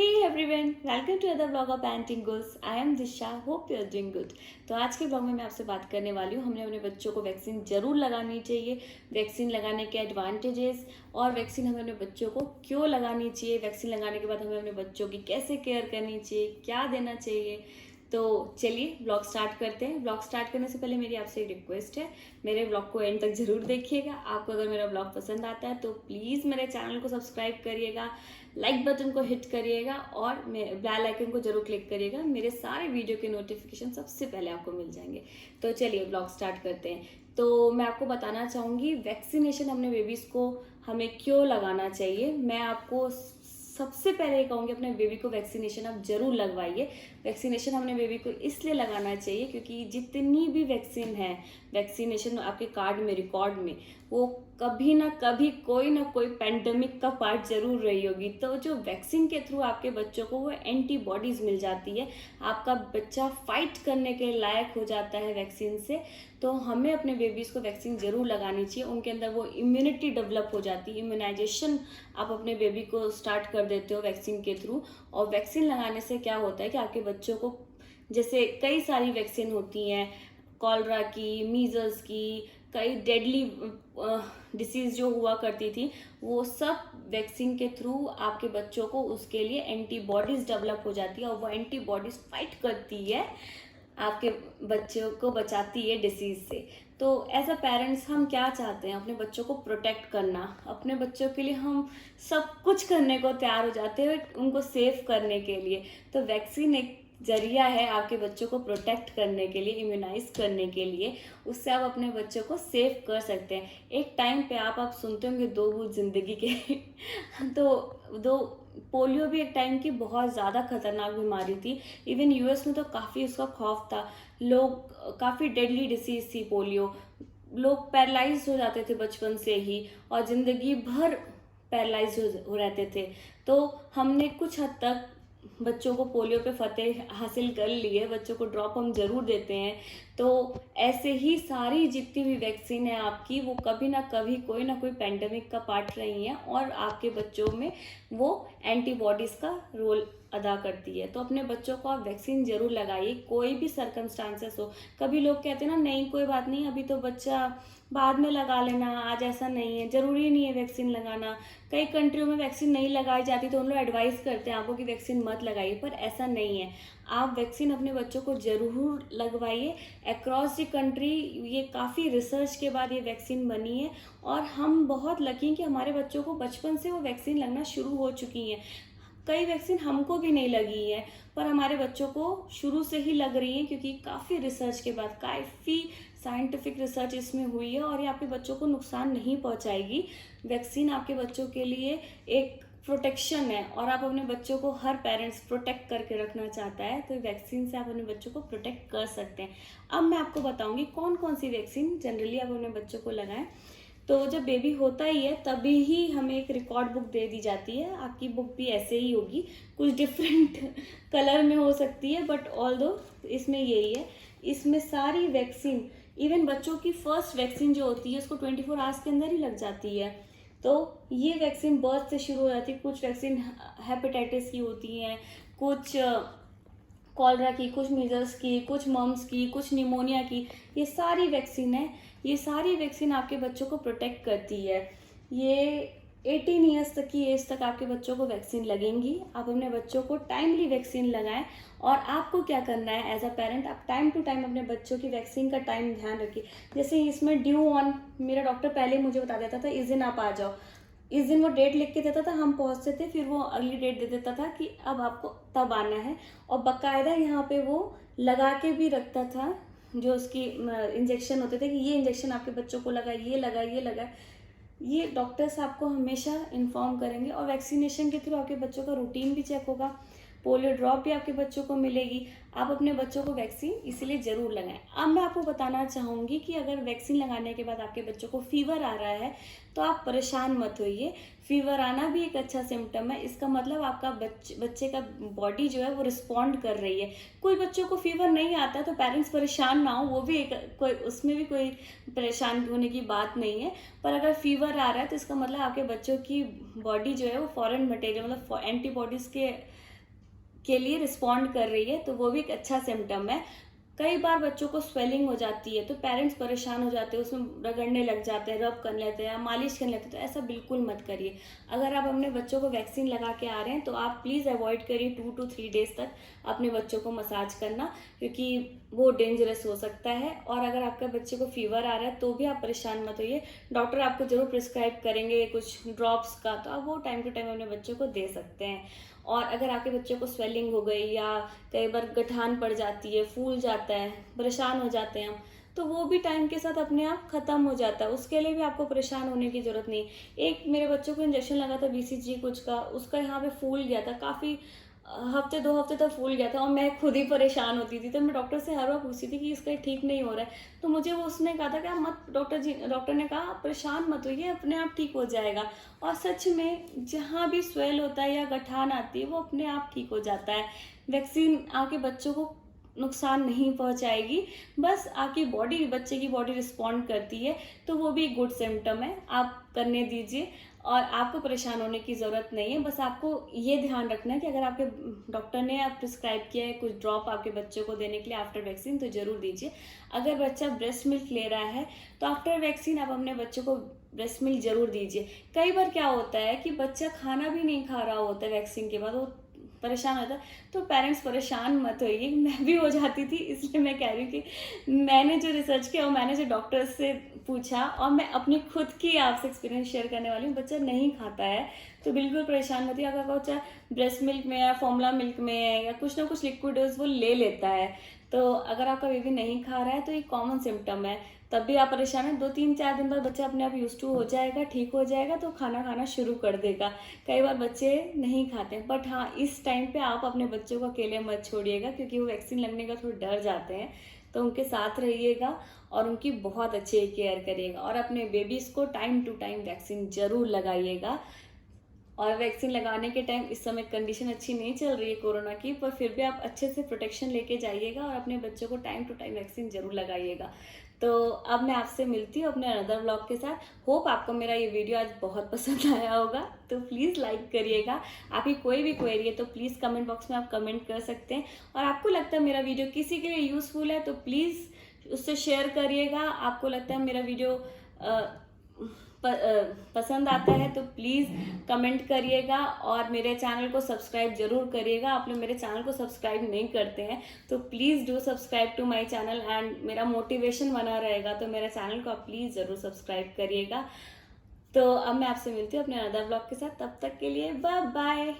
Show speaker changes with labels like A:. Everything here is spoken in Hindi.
A: Hey everyone, welcome to other blog of parenting goals. I am Disha, hope you are doing good. तो आज के ब्लॉग में मैं आपसे बात करने वाली हूँ, हमने अपने बच्चों को वैक्सीन जरूर लगानी चाहिए, वैक्सीन लगाने के एडवांटेजेस और वैक्सीन हमें अपने बच्चों को क्यों लगानी चाहिए, वैक्सीन लगाने के बाद हमें अपने बच्चों की कैसे केयर करनी चाहिए, क्या देना चाहिए। तो चलिए ब्लॉग स्टार्ट करते हैं। ब्लॉग स्टार्ट करने से पहले मेरी आपसे एक रिक्वेस्ट है, मेरे ब्लॉग को एंड तक जरूर देखिएगा। आपको अगर मेरा ब्लॉग पसंद आता है तो प्लीज़ मेरे चैनल को सब्सक्राइब करिएगा, लाइक बटन को हिट करिएगा और बेल आइकन को जरूर क्लिक करिएगा। मेरे सारे वीडियो के नोटिफिकेशन सबसे पहले आपको मिल जाएंगे। तो चलिए ब्लॉग स्टार्ट करते हैं। तो मैं आपको बताना चाहूँगी वैक्सीनेशन अपने बेबीज़ को हमें क्यों लगाना चाहिए। मैं आपको सबसे पहले ये कहूँगी, अपने बेबी को वैक्सीनेशन आप जरूर लगवाइए। वैक्सीनेशन अपने बेबी को इसलिए लगाना चाहिए क्योंकि जितनी भी वैक्सीन है, वैक्सीनेशन आपके कार्ड में, रिकॉर्ड में, वो कभी ना कभी कोई ना कोई पैंडमिक का पार्ट जरूर रही होगी। तो जो वैक्सीन के थ्रू आपके बच्चों को वो एंटीबॉडीज मिल जाती है, आपका बच्चा फाइट करने के लायक हो जाता है वैक्सीन से। तो हमें अपने बेबीज़ को वैक्सीन जरूर लगानी चाहिए। उनके अंदर वो इम्यूनिटी डेवलप हो जाती है, इम्यूनाइजेशन आप अपने बेबी को स्टार्ट कर देते हो वैक्सीन के थ्रू। और वैक्सीन लगाने से क्या होता है कि आपके बच्चों को, जैसे कई सारी वैक्सीन होती हैं, कॉलरा की, मीजल्स की, कई डेडली डिसीज़ जो हुआ करती थी, वो सब वैक्सीन के थ्रू आपके बच्चों को, उसके लिए एंटीबॉडीज़ डेवलप हो जाती है और वो एंटीबॉडीज़ फाइट करती है, आपके बच्चों को बचाती है डिसीज़ से। तो एज अ पेरेंट्स हम क्या चाहते हैं, अपने बच्चों को प्रोटेक्ट करना। अपने बच्चों के लिए हम सब कुछ करने को तैयार हो जाते हैं, उनको सेफ करने के लिए। तो वैक्सीन एक जरिया है आपके बच्चों को प्रोटेक्ट करने के लिए, इम्यूनाइज करने के लिए। उससे आप अपने बच्चों को सेफ कर सकते हैं। एक टाइम पे आप सुनते होंगे दो बूंद जिंदगी के तो दो पोलियो भी एक टाइम की बहुत ज़्यादा खतरनाक बीमारी थी। इवन यूएस में तो काफ़ी उसका खौफ था, लोग, काफ़ी डेडली डिसीज थी पोलियो। लोग पैरालाइज हो जाते थे बचपन से ही और ज़िंदगी भर पैरालाइज हो रहते थे। तो हमने कुछ हद तक बच्चों को पोलियो पे फतेह हासिल कर ली है, बच्चों को ड्रॉप हम ज़रूर देते हैं। तो ऐसे ही सारी जितनी भी वैक्सीन है आपकी, वो कभी ना कभी कोई ना कोई पैंडमिक का पार्ट रही हैं और आपके बच्चों में वो एंटीबॉडीज़ का रोल अदा करती है। तो अपने बच्चों को आप वैक्सीन जरूर लगाइए, कोई भी सर्कमस्टांसेस हो। कभी लोग कहते हैं ना, नहीं कोई बात नहीं, अभी तो बच्चा बाद में लगा लेना, आज ऐसा नहीं है, ज़रूरी नहीं है वैक्सीन लगाना। कई कंट्रियों में वैक्सीन नहीं लगाई जाती तो उन लोग एडवाइस करते हैं आपको कि वैक्सीन मत लगाइए, पर ऐसा नहीं है। आप वैक्सीन अपने बच्चों को ज़रूर लगवाइए। अक्रॉस द कंट्री ये काफ़ी रिसर्च के बाद ये वैक्सीन बनी है और हम बहुत लकी हैं कि हमारे बच्चों को बचपन से वो वैक्सीन लगना शुरू हो चुकी हैं। कई वैक्सीन हमको भी नहीं लगी है, पर हमारे बच्चों को शुरू से ही लग रही हैं क्योंकि काफ़ी रिसर्च के बाद, काफ़ी साइंटिफिक रिसर्च इसमें हुई है और ये आपके बच्चों को नुकसान नहीं पहुंचाएगी। वैक्सीन आपके बच्चों के लिए एक प्रोटेक्शन है और आप अपने बच्चों को, हर पेरेंट्स प्रोटेक्ट करके रखना चाहता है, तो वैक्सीन से आप अपने बच्चों को प्रोटेक्ट कर सकते हैं। अब मैं आपको बताऊंगी कौन कौन सी वैक्सीन जनरली आप अपने बच्चों को लगाएं। तो जब बेबी होता ही है तभी ही हमें एक रिकॉर्ड बुक दे दी जाती है। आपकी बुक भी ऐसे ही होगी, कुछ डिफरेंट कलर में हो सकती है, बट ऑल दो इसमें यही है। इसमें सारी वैक्सीन, इवन बच्चों की फर्स्ट वैक्सीन जो होती है उसको 24 आवर्स के अंदर ही लग जाती है। तो ये वैक्सीन बर्थ से शुरू हो जाती है। कुछ वैक्सीन हेपेटाइटिस की होती हैं, कुछ कॉलरा की, कुछ मीजल्स की, कुछ मम्स की, कुछ निमोनिया की। ये सारी वैक्सीन है, ये सारी वैक्सीन आपके बच्चों को प्रोटेक्ट करती है। ये 18 ईयर्स तक की एज तक आपके बच्चों को वैक्सीन लगेंगी। आप अपने बच्चों को टाइमली वैक्सीन लगाएं। और आपको क्या करना है एज अ पेरेंट, आप टाइम टू टाइम अपने बच्चों की वैक्सीन का टाइम ध्यान रखिए। जैसे इसमें ड्यू ऑन, मेरा डॉक्टर पहले मुझे बता देता था इस दिन आप आ जाओ, इस दिन वो डेट लिख के देता था, हम पहुंचते थे, फिर वो अगली डेट दे देता था कि अब आपको तब आना है। और बाकायदा यहाँ पे वो लगा के भी रखता था, जो उसकी इंजेक्शन होते थे कि ये इंजेक्शन आपके बच्चों को लगा, ये लगा, ये लगा। ये डॉक्टर्स आपको हमेशा इन्फॉर्म करेंगे। और वैक्सीनेशन के थ्रू आपके बच्चों का रूटीन भी चेक होगा, पोलियो ड्रॉप भी आपके बच्चों को मिलेगी। आप अपने बच्चों को वैक्सीन इसीलिए ज़रूर लगाएं। अब मैं आपको बताना चाहूँगी कि अगर वैक्सीन लगाने के बाद आपके बच्चों को फीवर आ रहा है तो आप परेशान मत होइए। फीवर आना भी एक अच्छा सिम्टम है, इसका मतलब आपका बच्चे का बॉडी जो है वो रिस्पॉन्ड कर रही है। कोई बच्चों को फीवर नहीं आता तो पेरेंट्स परेशान ना हो, वो भी एक कोई, उसमें भी कोई परेशान होने की बात नहीं है। पर अगर फीवर आ रहा है तो इसका मतलब आपके बच्चों की बॉडी जो है वो फॉरेन मटेरियल, मतलब एंटीबॉडीज़ के के लिए रिस्पॉन्ड कर रही है, तो वो भी एक अच्छा सिम्टम है। कई बार बच्चों को स्वेलिंग हो जाती है तो पेरेंट्स परेशान हो जाते हैं, उसमें रगड़ने लग जाते हैं, रब कर लेते हैं या मालिश करने लगते हैं। तो ऐसा बिल्कुल मत करिए। अगर आप अपने बच्चों को वैक्सीन लगा के आ रहे हैं तो आप प्लीज़ अवॉइड करिए 2 to 3 डेज तक अपने बच्चों को मसाज करना, क्योंकि वो डेंजरस हो सकता है। और अगर आपके बच्चे को फीवर आ रहा है तो भी आप परेशान मत होइए, डॉक्टर आपको जरूर प्रिस्क्राइब करेंगे कुछ ड्रॉप्स का, तो आप वो टाइम टू टाइम अपने बच्चों को दे सकते हैं। और अगर आपके बच्चों को स्वेलिंग हो गई या कई बार गठान पड़ जाती है, फूल जाता है, परेशान हो जाते हैं हम, तो वो भी टाइम के साथ अपने आप खत्म हो जाता है, उसके लिए भी आपको परेशान होने की जरूरत नहीं। एक मेरे बच्चों को इंजेक्शन लगा था BCG कुछ का, उसका यहाँ पे फूल गया था, काफ़ी हफ्ते 2 हफ्ते तक फूल गया था और मैं खुद ही परेशान होती थी। तो मैं डॉक्टर से हर बार पूछती थी कि इसका ठीक नहीं हो रहा है, तो मुझे वो उसने कहा था कि आप मत, डॉक्टर ने कहा आप परेशान मत होइए, अपने आप ठीक हो जाएगा। और सच में जहाँ भी स्वेल होता है या गठान आती है वो अपने आप ठीक हो जाता है। वैक्सीन आके बच्चों को नुकसान नहीं पहुंचाएगी, बस आपकी बॉडी, बच्चे की बॉडी रिस्पॉन्ड करती है, तो वो भी गुड सिम्टम है, आप करने दीजिए। और आपको परेशान होने की ज़रूरत नहीं है। बस आपको ये ध्यान रखना है कि अगर आपके डॉक्टर ने आप प्रिस्क्राइब किया है कुछ ड्रॉप आपके बच्चों को देने के लिए आफ्टर वैक्सीन, तो ज़रूर दीजिए। अगर बच्चा ब्रेस्ट मिल्क ले रहा है तो आफ्टर वैक्सीन आप अपने बच्चों को ब्रेस्ट मिल्क ज़रूर दीजिए। कई बार क्या होता है कि बच्चा खाना भी नहीं खा रहा होता है वैक्सीन के बाद, वो परेशान होता है, तो पेरेंट्स परेशान मत होइए, मैं भी हो जाती थी। इसलिए मैं कह रही हूँ कि मैंने जो रिसर्च किया और मैंने जो डॉक्टर से पूछा और मैं अपनी खुद की आपसे एक्सपीरियंस शेयर करने वाली हूँ, बच्चा नहीं खाता है तो बिल्कुल परेशान मत होइए। अगर बच्चा ब्रेस्ट मिल्क में या फॉर्मूला मिल्क में या कुछ ना कुछ लिक्विड डोज वो ले लेता है, तो अगर आपका बेबी नहीं खा रहा है तो ये कॉमन सिम्टम है, तब भी आप परेशान हैं। 2-3-4 दिन बाद बच्चा अपने आप यूज टू हो जाएगा, ठीक हो जाएगा, तो खाना खाना शुरू कर देगा। कई बार बच्चे नहीं खाते, बट हाँ इस टाइम पे आप अपने बच्चों को अकेले मत छोड़िएगा, क्योंकि वो वैक्सीन लगने का थोड़ा डर जाते हैं, तो उनके साथ रहिएगा और उनकी बहुत अच्छे केयर करिएगा। और अपने बेबीज़ को टाइम टू टाइम वैक्सीन ज़रूर लगाइएगा। और वैक्सीन लगाने के टाइम, इस समय कंडीशन अच्छी नहीं चल रही है कोरोना की, पर फिर भी आप अच्छे से प्रोटेक्शन लेके जाइएगा और अपने बच्चों को टाइम टू टाइम वैक्सीन जरूर लगाइएगा। तो अब मैं आपसे मिलती हूँ अपने अनदर व्लॉग के साथ। होप आपको मेरा ये वीडियो आज बहुत पसंद आया होगा, तो प्लीज़ लाइक करिएगा। आपकी कोई भी क्वेरी है तो प्लीज़ कमेंट बॉक्स में आप कमेंट कर सकते हैं। और आपको लगता है मेरा वीडियो किसी के लिए यूज़फुल है तो प्लीज़ उससे शेयर करिएगा। आपको लगता है मेरा वीडियो पसंद आता है तो प्लीज़ कमेंट करिएगा और मेरे चैनल को सब्सक्राइब जरूर करिएगा। आप लोग मेरे चैनल को सब्सक्राइब नहीं करते हैं तो please do subscribe to my channel, and मेरा मोटिवेशन बना रहेगा, तो मेरे चैनल को आप प्लीज़ ज़रूर सब्सक्राइब करिएगा। तो अब मैं आपसे मिलती हूँ अपने अदर ब्लॉग के साथ, तब तक के लिए बाय बाय।